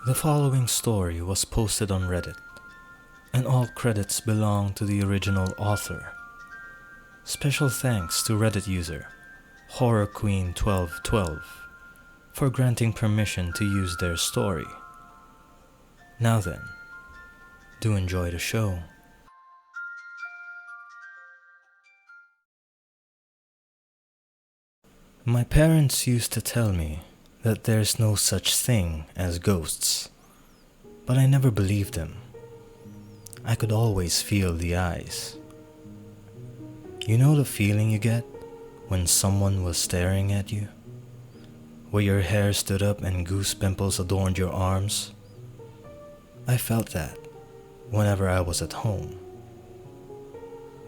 The following story was posted on Reddit, and all credits belong to the original author. Special thanks to Reddit user HorrorQueen1212 for granting permission to use their story. Now then, do enjoy the show. My parents used to tell me that there's no such thing as ghosts, but I never believed them. I could always feel the eyes. You know the feeling you get when someone was staring at you? Where your hair stood up and goose pimples adorned your arms? I felt that whenever I was at home.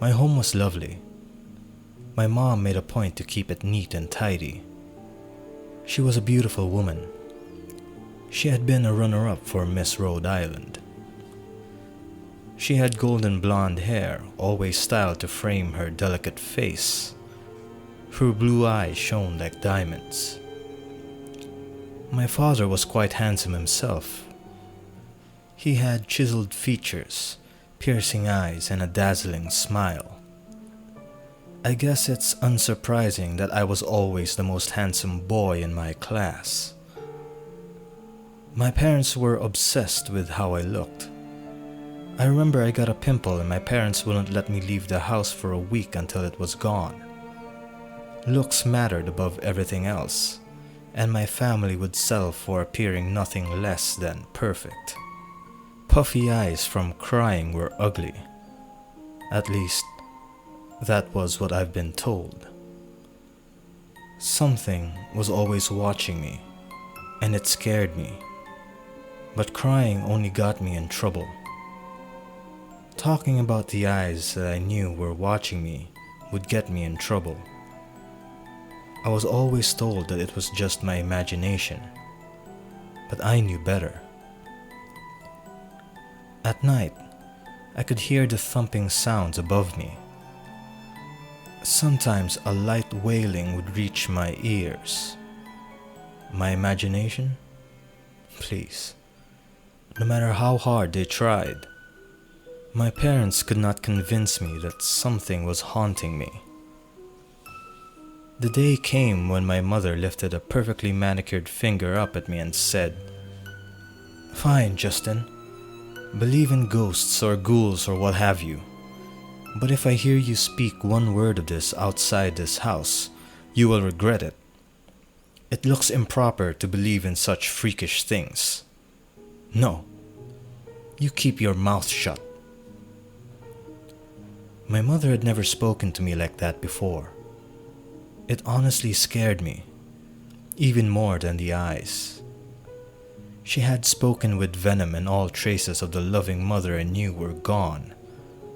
My home was lovely. My mom made a point to keep it neat and tidy. She was a beautiful woman. She had been a runner-up for Miss Rhode Island. She had golden blonde hair, always styled to frame her delicate face. Her blue eyes shone like diamonds. My father was quite handsome himself. He had chiseled features, piercing eyes, and a dazzling smile. I guess it's unsurprising that I was always the most handsome boy in my class. My parents were obsessed with how I looked. I remember I got a pimple and my parents wouldn't let me leave the house for a week until it was gone. Looks mattered above everything else, and my family would settle for appearing nothing less than perfect. Puffy eyes from crying were ugly. At least, that was what I've been told. Something was always watching me, and it scared me. But crying only got me in trouble. Talking about the eyes that I knew were watching me would get me in trouble. I was always told that it was just my imagination, but I knew better. At night, I could hear the thumping sounds above me. Sometimes a light wailing would reach my ears. My imagination? Please. No matter how hard they tried, my parents could not convince me that something was haunting me. The day came when my mother lifted a perfectly manicured finger up at me and said, "Fine, Justin. Believe in ghosts or ghouls or what have you. But if I hear you speak one word of this outside this house, you will regret it. It looks improper to believe in such freakish things. No, you keep your mouth shut." My mother had never spoken to me like that before. It honestly scared me, even more than the eyes. She had spoken with venom and all traces of the loving mother I knew were gone,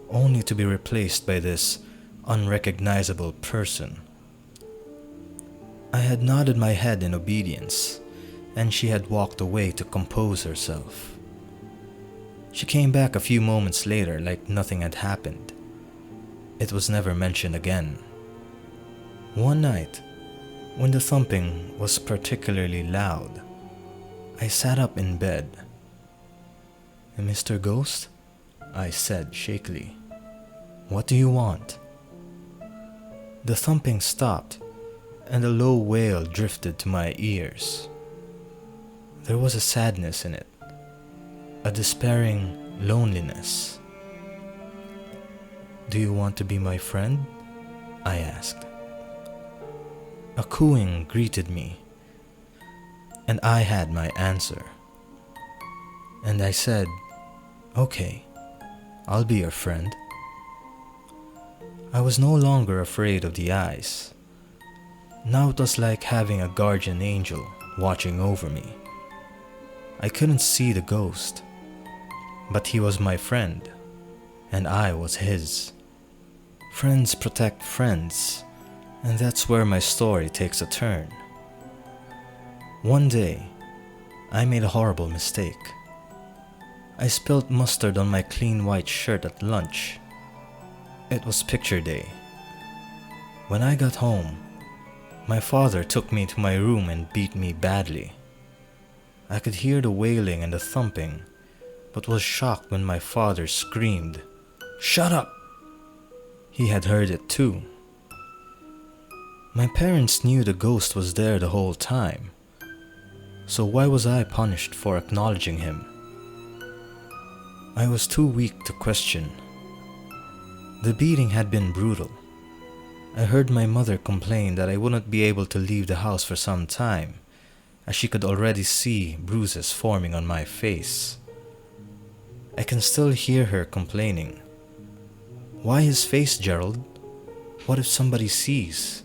only to be replaced by this unrecognizable person. I had nodded my head in obedience, and she had walked away to compose herself. She came back a few moments later like nothing had happened. It was never mentioned again. One night, when the thumping was particularly loud, I sat up in bed. "Mr. Ghost?" I said shakily. "What do you want?" The thumping stopped, and a low wail drifted to my ears. There was a sadness in it, a despairing loneliness. "Do you want to be my friend?" I asked. A cooing greeted me, and I had my answer. And I said, "Okay. I'll be your friend." I was no longer afraid of the eyes. Now it was like having a guardian angel watching over me. I couldn't see the ghost, but he was my friend, and I was his. Friends protect friends, and that's where my story takes a turn. One day, I made a horrible mistake. I spilled mustard on my clean white shirt at lunch. It was picture day. When I got home, my father took me to my room and beat me badly. I could hear the wailing and the thumping, but was shocked when my father screamed, "Shut up!" He had heard it too. My parents knew the ghost was there the whole time, so why was I punished for acknowledging him? I was too weak to question. The beating had been brutal. I heard my mother complain that I wouldn't be able to leave the house for some time, as she could already see bruises forming on my face. I can still hear her complaining. "Why his face, Gerald? What if somebody sees?"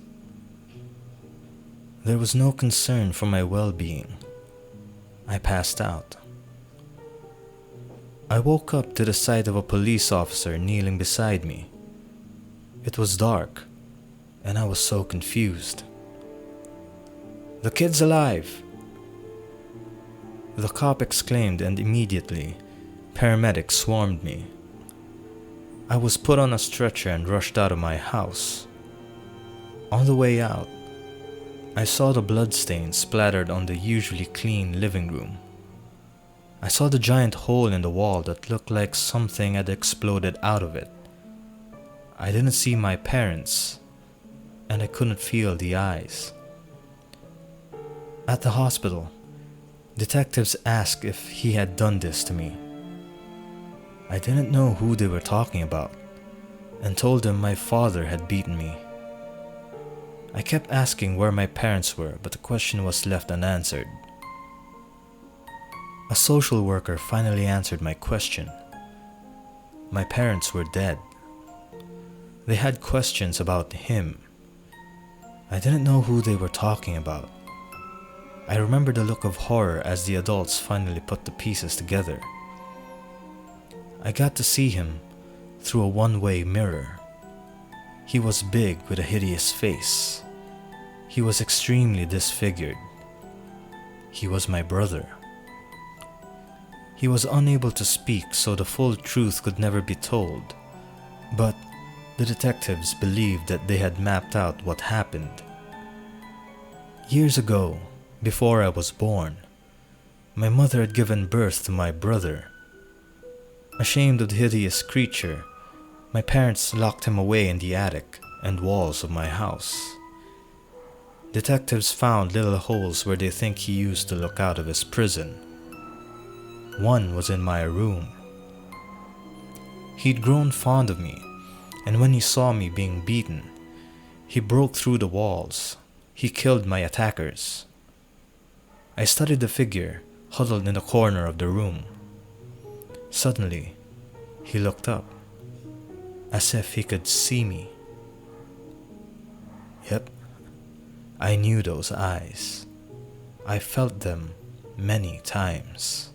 There was no concern for my well-being. I passed out. I woke up to the sight of a police officer kneeling beside me. It was dark, and I was so confused. "The kid's alive!" The cop exclaimed, and immediately, paramedics swarmed me. I was put on a stretcher and rushed out of my house. On the way out, I saw the bloodstains splattered on the usually clean living room. I saw the giant hole in the wall that looked like something had exploded out of it. I didn't see my parents, and I couldn't feel the eyes. At the hospital, detectives asked if he had done this to me. I didn't know who they were talking about, and told them my father had beaten me. I kept asking where my parents were, but the question was left unanswered. A social worker finally answered my question. My parents were dead. They had questions about him. I didn't know who they were talking about. I remember the look of horror as the adults finally put the pieces together. I got to see him through a one-way mirror. He was big with a hideous face. He was extremely disfigured. He was my brother. He was unable to speak, so the full truth could never be told. But the detectives believed that they had mapped out what happened. Years ago, before I was born, my mother had given birth to my brother. Ashamed of the hideous creature, my parents locked him away in the attic and walls of my house. Detectives found little holes where they think he used to look out of his prison. One was in my room. He'd grown fond of me, and when he saw me being beaten, he broke through the walls. He killed my attackers. I studied the figure huddled in the corner of the room. Suddenly, he looked up, as if he could see me. Yep, I knew those eyes. I felt them many times.